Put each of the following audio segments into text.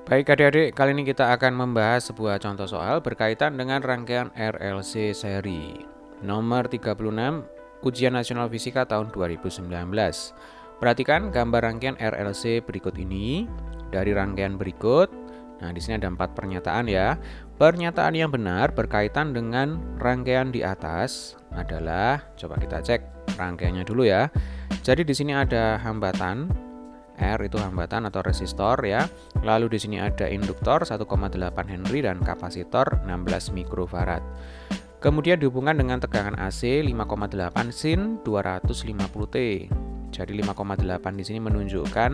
Baik adik-adik, kali ini kita akan membahas sebuah contoh soal berkaitan dengan rangkaian RLC seri nomor 36 Ujian Nasional Fisika tahun 2019. Perhatikan gambar rangkaian RLC berikut ini dari rangkaian berikut. Nah, di sini ada 4 pernyataan ya. Pernyataan yang benar berkaitan dengan rangkaian di atas adalah, coba kita cek rangkaiannya dulu ya. Jadi di sini ada hambatan R itu hambatan atau resistor ya. Lalu di sini ada induktor 1,8 Henry dan kapasitor 16 mikrofarad. Kemudian dihubungkan dengan tegangan AC 5,8 sin 250 T. Jadi 5,8 di sini menunjukkan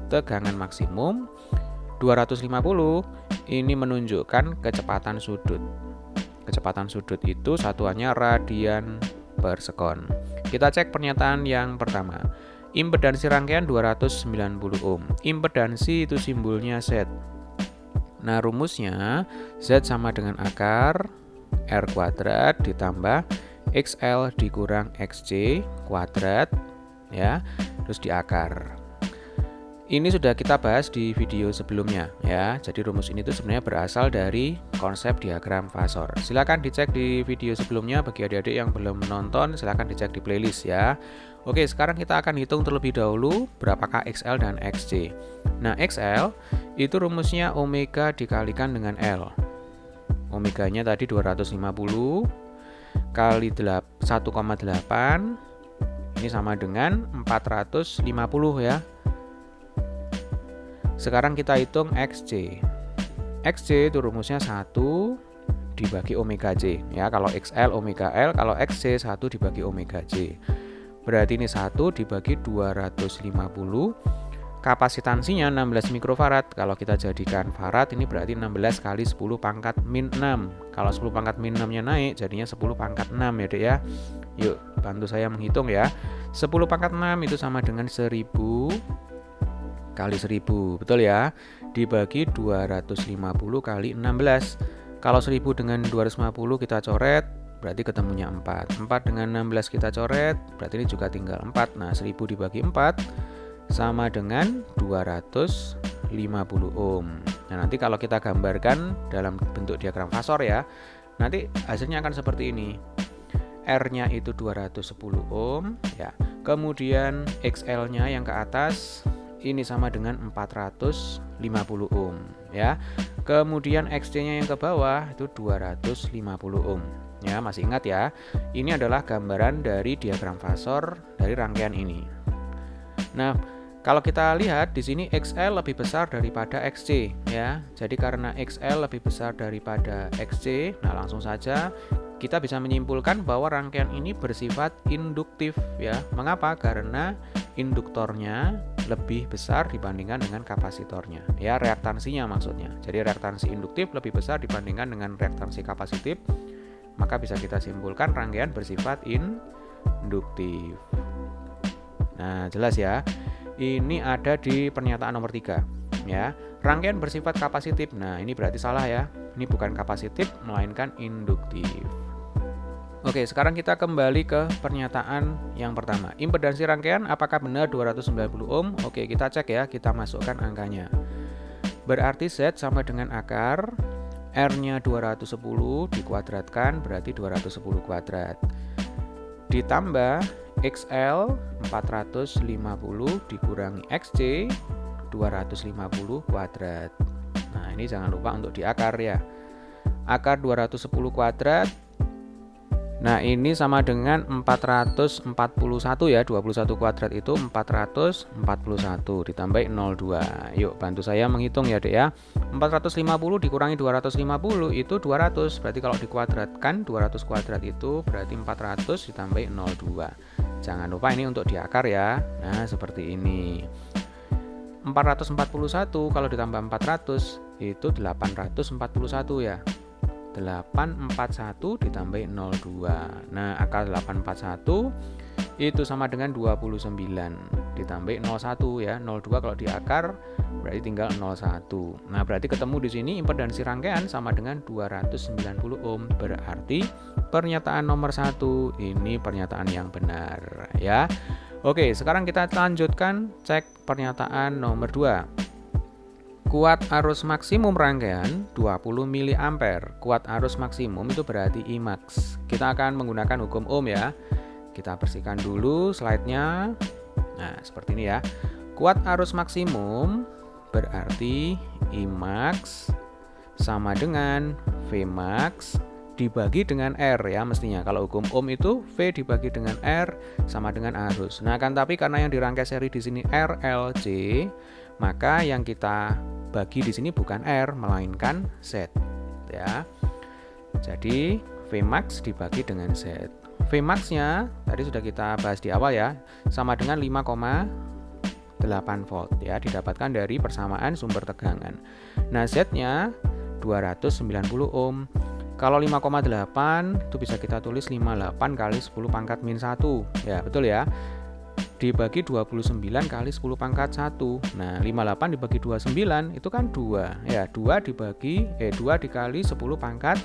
tegangan maksimum. 250 ini menunjukkan kecepatan sudut. Kecepatan sudut itu satuannya radian per sekon. Kita cek pernyataan yang pertama. Impedansi rangkaian 290 ohm. Impedansi itu simbolnya Z. Nah, rumusnya Z sama dengan akar R kuadrat ditambah XL dikurang XC kuadrat ya, terus di akar. Ini sudah kita bahas di video sebelumnya ya. Jadi rumus ini tuh sebenarnya berasal dari konsep diagram fasor. Silakan dicek di video sebelumnya. Bagi adik-adik yang belum menonton, silakan dicek di playlist ya. Oke, sekarang kita akan hitung terlebih dahulu berapakah XL dan XC. Nah, XL itu rumusnya omega dikalikan dengan L. Omeganya tadi 250 kali 1,8 ini sama dengan 450 ya. Sekarang kita hitung XC. XC itu rumusnya 1 dibagi omega C. Ya, kalau XL omega L, kalau XC 1 dibagi omega C. Berarti ini 1 dibagi 250. Kapasitansinya 16 mikrofarad. Kalau kita jadikan farad ini berarti 16 kali 10 pangkat min 6. Kalau 10 pangkat min 6-nya naik jadinya 10 pangkat 6 ya Dek ya. Yuk, bantu saya menghitung ya. 10 pangkat 6 itu sama dengan 1000 kali 1000, betul ya, dibagi 250 kali 16. Kalau 1000 dengan 250 kita coret, berarti ketemunya 4. 4 dengan 16 kita coret, berarti ini juga tinggal 4. Nah, 1000 dibagi 4 sama dengan 250 ohm. Nah, nanti kalau kita gambarkan dalam bentuk diagram fasor ya, nanti hasilnya akan seperti ini. R-nya itu 210 ohm ya. Kemudian XL-nya yang ke atas ini sama dengan 450 ohm ya. Kemudian XC-nya yang ke bawah itu 250 ohm. Ya, masih ingat ya. Ini adalah gambaran dari diagram fasor dari rangkaian ini. Nah, kalau kita lihat di sini XL lebih besar daripada XC ya. Jadi karena XL lebih besar daripada XC, nah langsung saja kita bisa menyimpulkan bahwa rangkaian ini bersifat induktif ya. Mengapa? Karena induktornya lebih besar dibandingkan dengan kapasitornya ya, reaktansinya maksudnya. Jadi reaktansi induktif lebih besar dibandingkan dengan reaktansi kapasitif, maka bisa kita simpulkan rangkaian bersifat induktif. Nah, jelas ya. Ini ada di pernyataan nomor 3 ya. Rangkaian bersifat kapasitif. Nah, ini berarti salah ya. Ini bukan kapasitif melainkan induktif. Oke, sekarang kita kembali ke pernyataan yang pertama. Impedansi rangkaian apakah benar 290 ohm? Oke, kita cek ya, kita masukkan angkanya. Berarti Z sama dengan akar R-nya 210 dikuadratkan berarti 210 kuadrat. Ditambah XL 450 dikurangi XC 250 kuadrat. Nah, ini jangan lupa untuk di akar ya. Akar 210 kuadrat. Nah, ini sama dengan 441 ya, 21 kuadrat itu 441 ditambah 02. Yuk, bantu saya menghitung ya, Dek ya. 450 dikurangi 250 itu 200. Berarti kalau dikuadratkan 200 kuadrat itu berarti 400 ditambah 02. Jangan lupa ini untuk di akar ya. Nah, seperti ini. 441 kalau ditambah 400 itu 841 ya. 841 ditambah 02. Nah, akar 841 itu sama dengan 29 ditambah 01 ya. 02 kalau di akar berarti tinggal 01. Nah, berarti ketemu di sini impedansi rangkaian sama dengan 290 ohm. Berarti pernyataan nomor 1 ini pernyataan yang benar ya. Oke, sekarang kita lanjutkan cek pernyataan nomor 2. Kuat arus maksimum rangkaian 20 mA. Kuat arus maksimum itu berarti Imax. Kita akan menggunakan hukum Ohm ya. Kita bersihkan dulu slide-nya. Nah, seperti ini ya. Kuat arus maksimum berarti Imax sama dengan Vmax dibagi dengan R ya mestinya. Kalau hukum Ohm itu V dibagi dengan R sama dengan arus. Nah, kan tapi karena yang dirangkai seri di sini RLC, maka yang kita bagi di sini bukan R melainkan Z ya. Jadi Vmax dibagi dengan Z. Vmax-nya tadi sudah kita bahas di awal ya, sama dengan 5,8 volt ya, didapatkan dari persamaan sumber tegangan. Nah, Z-nya 290 ohm. Kalau 5,8 itu bisa kita tulis 58 kali 10 pangkat min 1 ya, betul ya. Dibagi 29 kali 10 pangkat 1. Nah, 58 dibagi 29 itu kan 2. Ya, 2 dikali 10 pangkat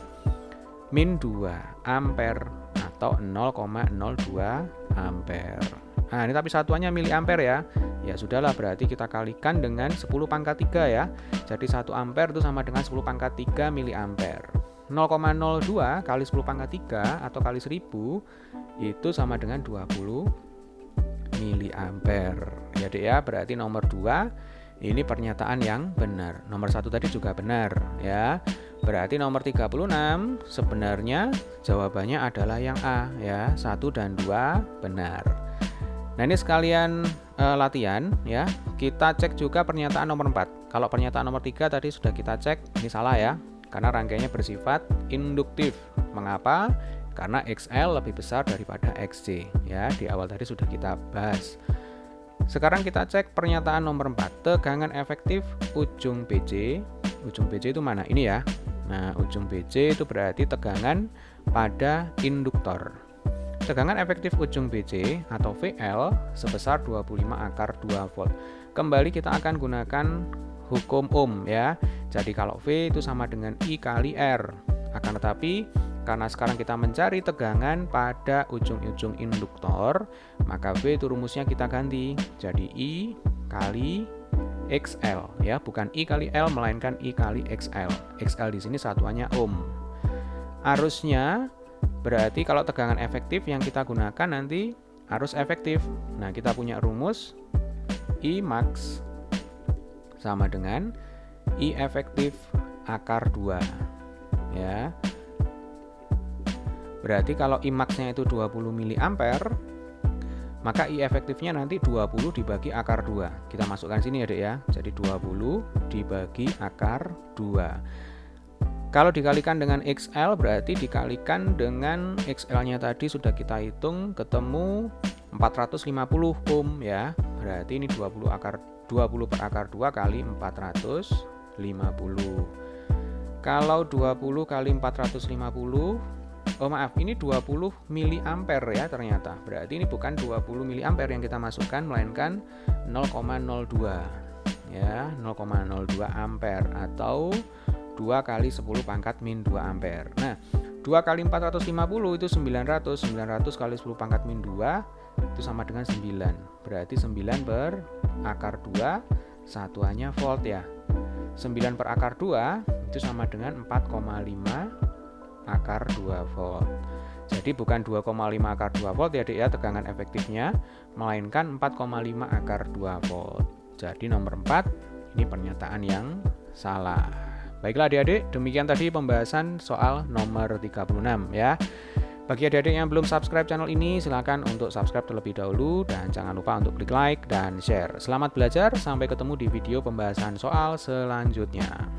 min 2 ampere atau 0,02 ampere. Nah, ini tapi satuannya miliampere ya. Ya sudahlah, berarti kita kalikan dengan 10 pangkat 3 ya. Jadi 1 ampere itu sama dengan 10 pangkat 3 miliampere. 0,02 kali 10 pangkat 3 atau kali 1000 itu sama dengan 20 miliampere. Ya Dek ya, berarti nomor 2 ini pernyataan yang benar. Nomor 1 tadi juga benar ya. Berarti nomor 36 sebenarnya jawabannya adalah yang A ya. 1 dan 2 benar. Nah, ini sekalian latihan ya. Kita cek juga pernyataan nomor 4. Kalau pernyataan nomor 3 tadi sudah kita cek, ini salah ya. Karena rangkaiannya bersifat induktif. Mengapa? Karena XL lebih besar daripada XC ya, di awal tadi sudah kita bahas. Sekarang kita cek pernyataan nomor 4, tegangan efektif ujung BC. Ujung BC itu mana? Ini ya. Nah, ujung BC itu berarti tegangan pada induktor. Tegangan efektif ujung BC atau VL sebesar 25 akar 2 volt. Kembali kita akan gunakan hukum Ohm ya. Jadi kalau V itu sama dengan I kali R. Akan tetapi karena sekarang kita mencari tegangan pada ujung-ujung induktor, maka V itu rumusnya kita ganti. Jadi I kali XL ya, bukan I kali L melainkan I kali XL. XL di sini satuannya ohm. Arusnya berarti kalau tegangan efektif yang kita gunakan nanti arus efektif. Nah, kita punya rumus I max sama dengan I efektif akar 2 ya. Berarti kalau I max-nya itu 20 mA, maka I efektifnya nanti 20 dibagi akar 2. Kita masukkan sini ya Dek ya. Jadi 20 dibagi akar 2. Kalau dikalikan dengan XL berarti dikalikan dengan XL-nya tadi sudah kita hitung, ketemu 450 ohm ya. Berarti ini 20 per akar 2 kali 450. Kalau 20 kali 450, oh maaf, ini 20 miliampere ya ternyata. Berarti ini bukan 20 miliampere yang kita masukkan, melainkan 0,02 ya, 0,02 ampere atau 2 kali 10 pangkat min 2 ampere. Nah, 2 kali 450 itu 900. 900 kali 10 pangkat min 2 itu sama dengan 9. Berarti 9 per akar 2 satuannya volt ya. 9 per akar 2 itu sama dengan 4,5 akar 2 volt. Jadi bukan 2,5 akar 2 volt ya Dek ya tegangan efektifnya, melainkan 4,5 akar 2 volt. Jadi nomor 4 ini pernyataan yang salah. Baiklah adik-adik, demikian tadi pembahasan soal nomor 36 ya. Bagi adik-adik yang belum subscribe channel ini, silakan untuk subscribe terlebih dahulu dan jangan lupa untuk klik like dan share. Selamat belajar, sampai ketemu di video pembahasan soal selanjutnya.